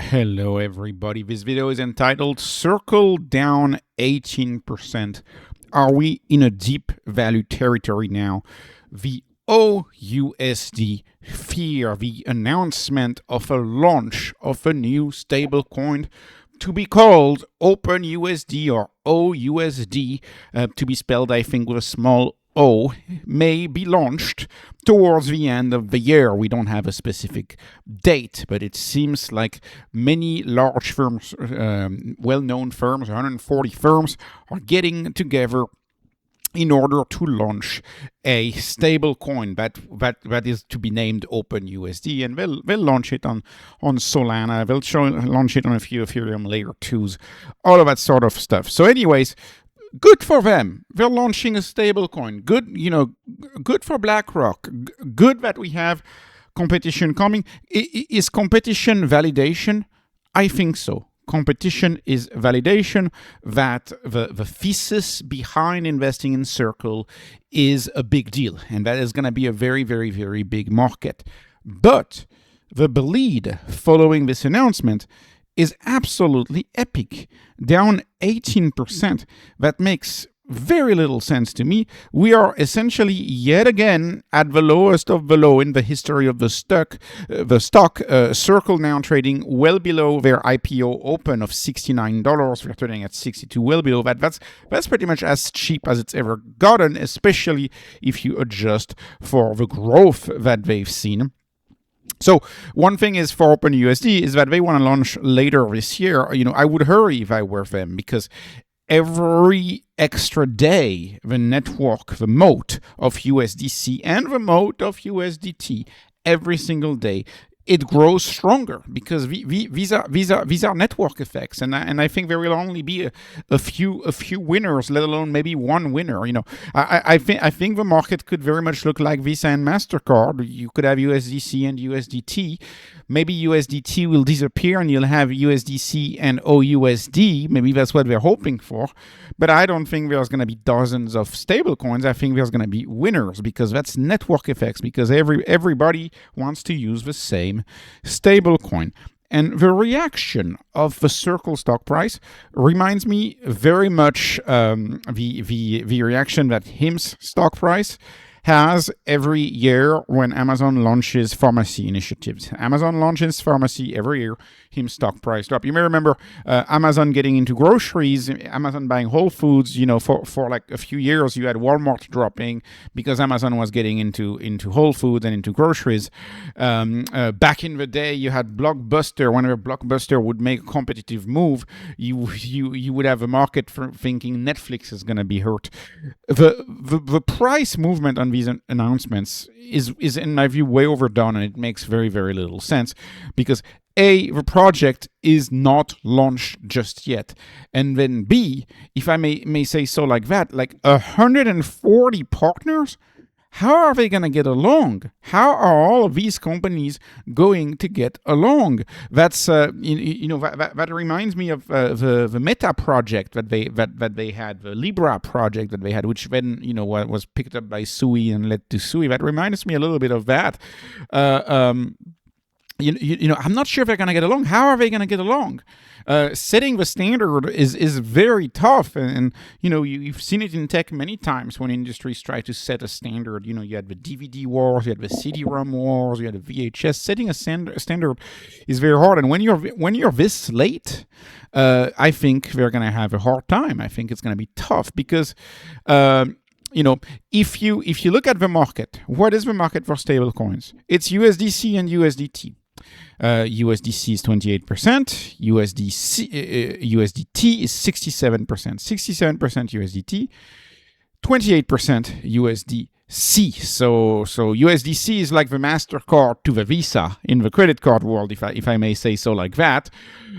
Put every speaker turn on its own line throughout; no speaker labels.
Hello everybody, this video is entitled Circle Down 18%. Are we in a deep value territory now? The OUSD fear the announcement of a launch of a new stablecoin to be called OpenUSD or OUSD, to be spelled I think with a small O, may be launched towards the end of the year. We don't have a specific date, but it seems like many large firms, well-known firms, 140 firms, are getting together in order to launch a stable coin that is to be named OpenUSD, and they'll launch it on Solana. They'll launch it on a few Ethereum layer 2s, all of that sort of stuff. So anyways, good for them. They're launching a stablecoin. Good, good for BlackRock. Good that we have competition coming. Is competition validation? I think so. Competition is validation that the thesis behind investing in Circle is a big deal, and that is going to be a very, very, very big market. But the bleed following this announcement is absolutely epic, down 18%. That makes very little sense to me. We are essentially yet again at the lowest of the low in the history of the stock. Circle now trading well below their IPO open of $69. We're trading at 62, well below that. That's pretty much as cheap as it's ever gotten, especially if you adjust for the growth that they've seen. So one thing is for OpenUSD is that they want to launch later this year. I would hurry if I were them, because every extra day, the network, the moat of USDC and the moat of USDT, every single day, it grows stronger, because these are network effects, and I think there will only be a few winners, let alone maybe one winner. I think the market could very much look like Visa and MasterCard. You could have USDC and USDT. Maybe USDT will disappear and you'll have USDC and OUSD. Maybe that's what they're hoping for. But I don't think there's going to be dozens of stable coins. I think there's going to be winners, because that's network effects, because everybody wants to use the same stable coin. And the reaction of the Circle stock price reminds me very much the reaction that HIM's stock price has every year when Amazon launches pharmacy initiatives. Amazon launches pharmacy every year, HIM's stock price drop. You may remember Amazon getting into groceries, Amazon buying Whole Foods. For like a few years, you had Walmart dropping because Amazon was getting into Whole Foods and into groceries. Back in the day, you had Blockbuster. Whenever Blockbuster would make a competitive move, you would have a market for thinking Netflix is going to be hurt. The price movement on these announcements is in my view way overdone, and it makes very, very little sense, because A, the project is not launched just yet, and then B, if I may say so like that, like 140 partners, how are they going to get along? How are all of these companies going to get along? That's that reminds me of the Meta project that they had, the Libra project that they had, which then was picked up by Sui and led to Sui. That reminds me a little bit of that. I'm not sure if they're going to get along. How are they going to get along? Setting the standard is very tough, and you've seen it in tech many times when industries try to set a standard. You had the DVD wars, you had the CD-ROM wars, you had the VHS. Setting a standard is very hard, and when you're this late, I think they're going to have a hard time. I think it's going to be tough, because if you look at the market, what is the market for stable coins? It's USDC and USDT. USDC is 28%, USDT is 67%, 67% USDT, 28% USDC. So USDC is like the MasterCard to the Visa in the credit card world, if I may say so like that.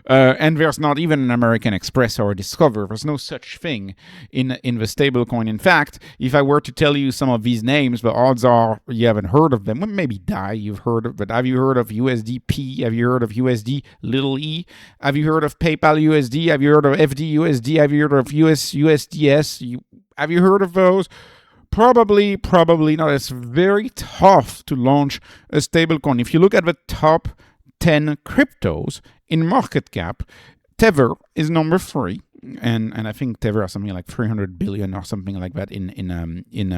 And there's not even an American Express or a Discover. There's no such thing in the stablecoin. In fact, if I were to tell you some of these names, the odds are you haven't heard of them. Well, maybe you've heard of, but have you heard of USDP? Have you heard of USD little e? Have you heard of PayPal USD? Have you heard of FDUSD? Have you heard of USDS? Have you heard of those? Probably not. It's very tough to launch a stablecoin. If you look at the top 10 cryptos, in market cap, Tether is number 3, and I think Tether has something like 300 billion or something like that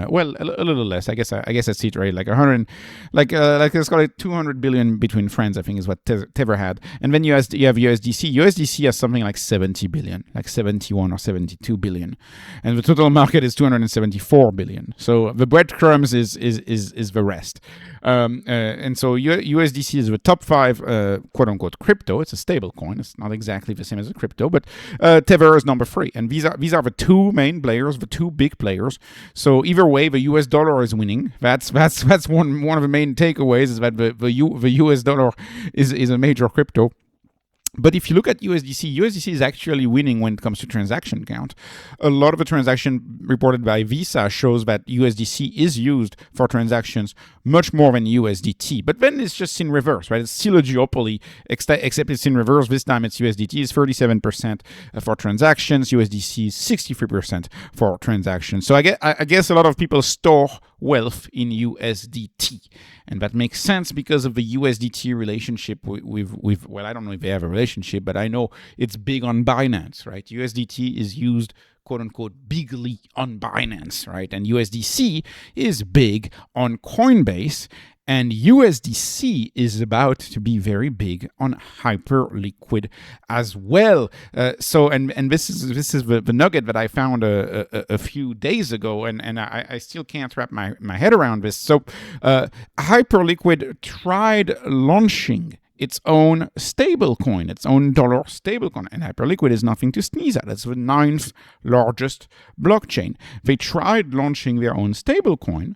well, a little less. I guess I see it right, like 100, like let's call it 200 billion between friends, I think is what Tether had. And then you have USDC. USDC has something like 70 billion, like 71 or 72 billion, and the total market is 274 billion. So the breadcrumbs is the rest. And so USDC is the top 5 quote unquote crypto. It's a stable coin. It's not exactly the same as a crypto, but Tether is number 3. And these are the 2 main players, the 2 big players. So either way, the US dollar is winning. That's one of the main takeaways, is that the US dollar is a major crypto. But if you look at USDC is actually winning when it comes to transaction count. A lot of the transaction reported by Visa shows that USDC is used for transactions much more than USDT. But then it's just in reverse, right? It's still a duopoly, except it's in reverse. This time it's USDT is 37% for transactions, USDC is 63% for transactions. So I guess a lot of people store wealth in USDT. And that makes sense because of the USDT relationship with well, I don't know if they have a relationship, but I know it's big on Binance, right? USDT is used, quote unquote, bigly on Binance, right? And USDC is big on Coinbase, and USDC is about to be very big on Hyperliquid as well. So this is the nugget that I found a few days ago, and I still can't wrap my head around this. So Hyperliquid tried launching its own stablecoin, its own dollar stablecoin. And Hyperliquid is nothing to sneeze at. It's the 9th largest blockchain. They tried launching their own stablecoin.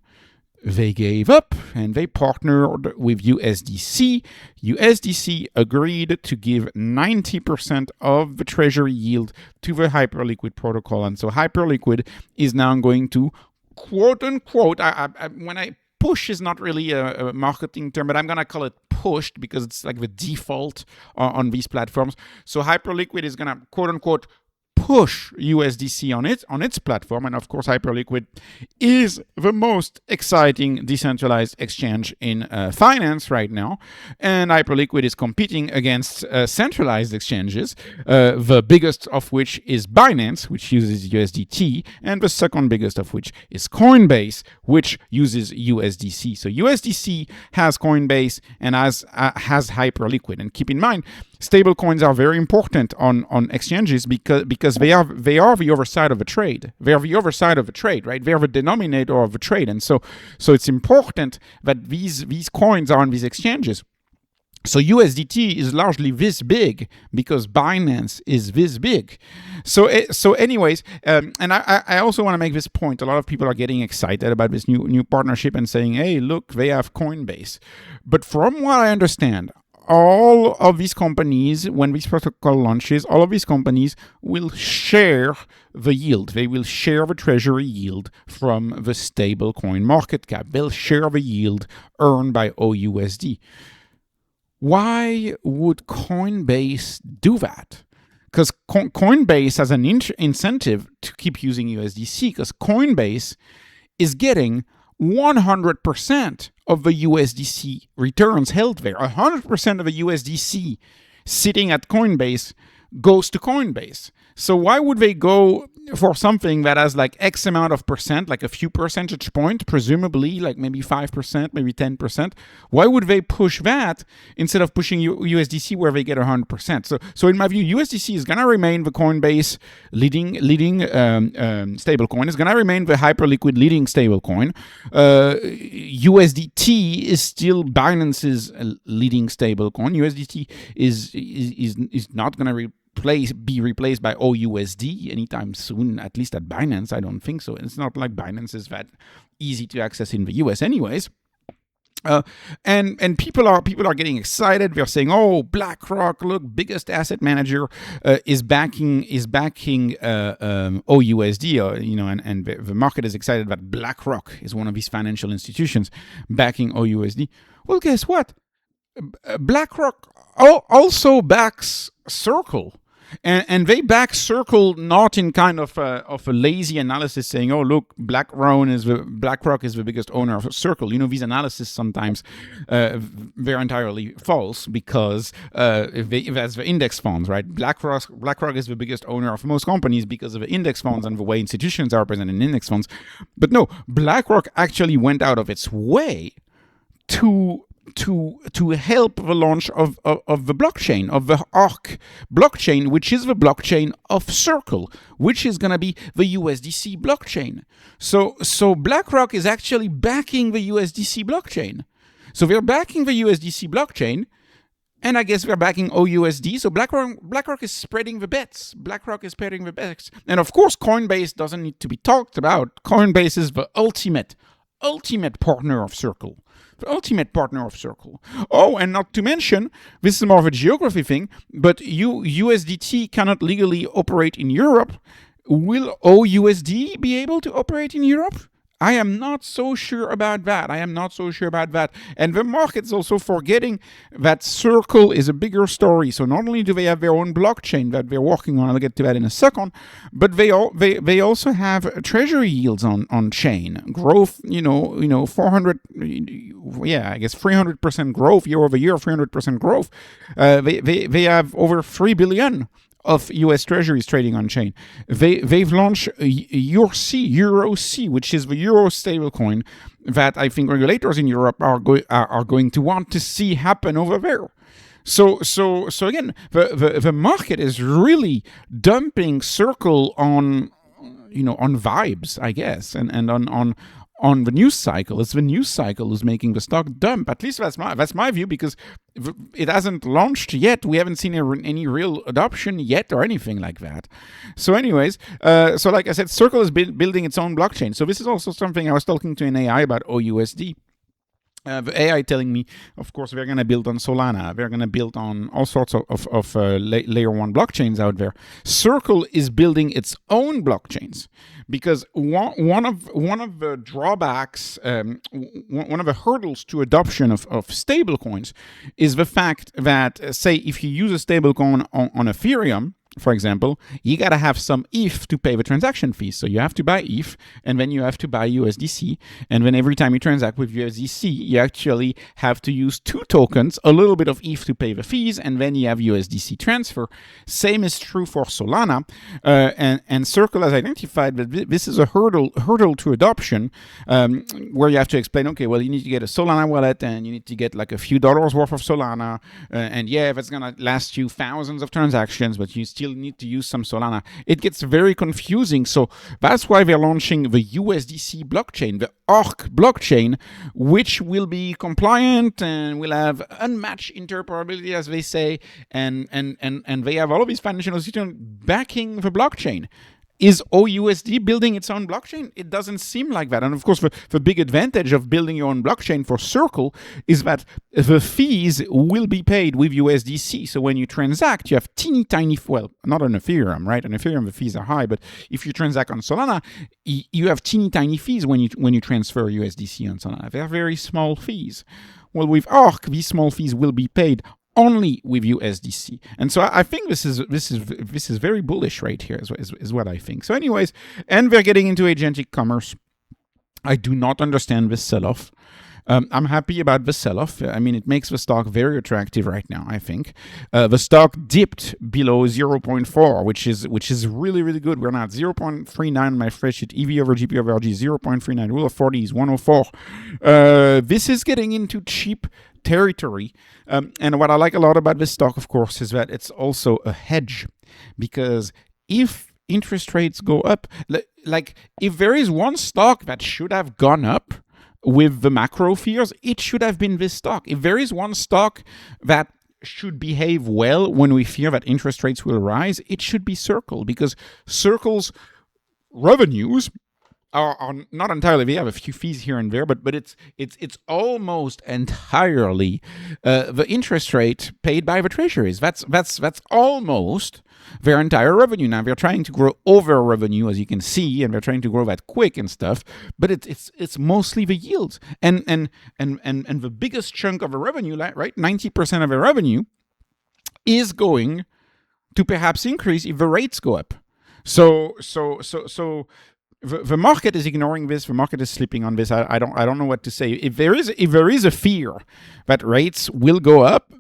They gave up and they partnered with USDC. USDC agreed to give 90% of the treasury yield to the Hyperliquid protocol. And so Hyperliquid is now going to, quote unquote, when I push is not really a marketing term, but I'm going to call it pushed because it's like the default on these platforms. So Hyperliquid is going to, quote unquote, push USDC on its platform. And of course, Hyperliquid is the most exciting decentralized exchange in finance right now. And Hyperliquid is competing against centralized exchanges, the biggest of which is Binance, which uses USDT, and the second biggest of which is Coinbase, which uses USDC. So USDC has Coinbase and has Hyperliquid. And keep in mind, stablecoins are very important on exchanges because they are the other side of a trade. They are the other side of a trade, right? They are the denominator of a trade, and so it's important that these coins are on these exchanges. So USDT is largely this big because Binance is this big. So anyways, and I also want to make this point. A lot of people are getting excited about this new partnership and saying, hey, look, they have Coinbase. But from what I understand, all of these companies, when this protocol launches, all of these companies will share the yield. They will share the treasury yield from the stablecoin market cap. They'll share the yield earned by OUSD. Why would Coinbase do that? Because Coinbase has an incentive to keep using USDC because Coinbase is getting 100% of the USDC returns held there. 100% of the USDC sitting at Coinbase goes to Coinbase. So why would they go for something that has like X amount of percent, like a few percentage points, presumably like maybe 5%, maybe 10%? Why would they push that instead of pushing USDC where they get 100%? So in my view, USDC is going to remain the Coinbase leading stablecoin. It's going to remain the Hyperliquid leading stablecoin. USDT is still Binance's leading stablecoin. USDT is not going to be replaced by OUSD anytime soon, at least at Binance. I don't think so. It's not like Binance is that easy to access in the US anyways. And people are getting excited. They're saying, "Oh, BlackRock, look, biggest asset manager is backing OUSD." And the market is excited that BlackRock is one of these financial institutions backing OUSD. Well, guess what? BlackRock also backs Circle. And they back Circle not in kind of a lazy analysis saying, oh, look, BlackRock is the biggest owner of Circle. These analyses sometimes they're entirely false because that's the index funds, right? BlackRock is the biggest owner of most companies because of the index funds and the way institutions are represented in index funds. But no, BlackRock actually went out of its way to help the launch of the blockchain, of the ARC blockchain, which is the blockchain of Circle, which is going to be the USDC blockchain. So BlackRock is actually backing the USDC blockchain. So they're backing the USDC blockchain, and I guess they're backing OUSD. So BlackRock is spreading the bets. BlackRock is spreading the bets. And of course, Coinbase doesn't need to be talked about. Coinbase is the ultimate partner of Circle. The ultimate partner of Circle. Oh, and not to mention, this is more of a geography thing, but USDT cannot legally operate in Europe. Will OUSD be able to operate in Europe? I am not so sure about that. And the market's also forgetting that Circle is a bigger story. So not only do they have their own blockchain that they're working on, I'll get to that in a second, but they also have treasury yields on chain. Growth, 400, I guess 300% growth year over year, 300% growth. They have over 3 billion of US treasuries trading on chain. They've launched Euro C, which is the Euro stablecoin that I think regulators in Europe are going to want to see happen over there. So again, the market is really dumping Circle on vibes, I guess, and on the news cycle. It's the news cycle who's making the stock dump. At least that's my view, because it hasn't launched yet. We haven't seen any real adoption yet or anything like that. So anyways, so like I said, Circle is building its own blockchain. So this is also something I was talking to an AI about OUSD. The AI telling me, of course, they're going to build on Solana. They're going to build on all sorts of layer one blockchains out there. Circle is building its own blockchains because one of the drawbacks, one of the hurdles to adoption of stablecoins is the fact that, say, if you use a stablecoin on Ethereum, for example, you got to have some ETH to pay the transaction fees. So you have to buy ETH, and then you have to buy USDC. And then every time you transact with USDC, you actually have to use 2 tokens, a little bit of ETH to pay the fees, and then you have USDC transfer. Same is true for Solana. And Circle has identified that this is a hurdle to adoption, where you have to explain, okay, well, you need to get a Solana wallet, and you need to get like a few dollars worth of Solana. And that's going to last you thousands of transactions, but you still need to use some Solana. It gets very confusing. So that's why they're launching the USDC blockchain, the ARC blockchain, which will be compliant and will have unmatched interoperability, as they say, and they have all of these financial institutions backing the blockchain. Is OUSD building its own blockchain? It doesn't seem like that. And of course, the big advantage of building your own blockchain for Circle is that the fees will be paid with USDC. So when you transact, you have teeny tiny, well, not on Ethereum, right? On Ethereum, the fees are high, but if you transact on Solana, you have teeny tiny fees when you transfer USDC on Solana. They're very small fees. Well, with ARC, these small fees will be paid only with USDC. And so I think this is very bullish right here is what I think. So anyways, and we're getting into agentic commerce. I do not understand this sell-off. I'm happy about the sell-off. I mean, it makes the stock very attractive right now, I think. The stock dipped below 0.4, which is really, really good. We're now at 0.39 on my spreadsheet. EV over GP over RG, 0.39. Rule of 40 is 104. This is getting into cheap territory. And what I like a lot about this stock, of course, is that it's also a hedge. Because if interest rates go up, like if there is one stock that should have gone up with the macro fears, it should have been this stock. If there is one stock that should behave well when we fear that interest rates will rise, it should be Circle, because Circle's revenues are not entirely, we have a few fees here and there, but it's almost entirely the interest rate paid by the treasuries. That's almost their entire revenue. Now they're trying to grow over revenue, as you can see, and they're trying to grow that quick and stuff, but it's mostly the yields. And the biggest chunk of the revenue, right, 90% of the revenue is going to perhaps increase if the rates go up. So the market is ignoring this. The market is sleeping on this. I don't know what to say. If there is a fear that rates will go up,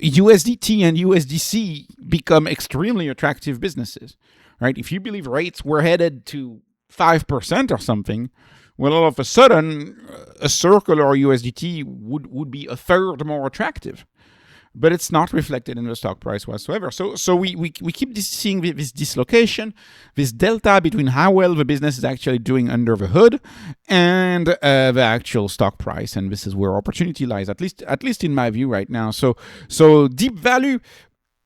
USDT and USDC become extremely attractive businesses, right? If you believe rates were headed to 5% or something, well, all of a sudden, a Circle or USDT would be a third more attractive. But it's not reflected in the stock price whatsoever. So we keep seeing this dislocation, this delta between how well the business is actually doing under the hood and the actual stock price. And this is where opportunity lies, at least in my view right now. So deep value,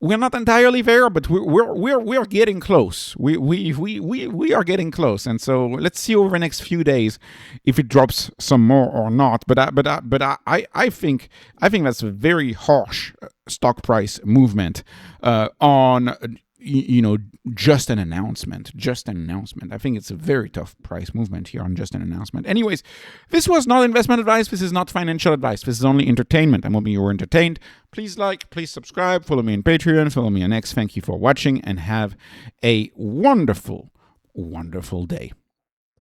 we're not entirely there, but we're getting close. We are getting close, and so let's see over the next few days if it drops some more or not. But I think that's a very harsh stock price movement on just an announcement. I think it's a very tough price movement here on just an announcement. Anyways, this was not investment advice. This is not financial advice. This is only entertainment. I'm hoping you were entertained. Please like, please subscribe, follow me on Patreon, follow me on X. Thank you for watching and have a wonderful, wonderful day.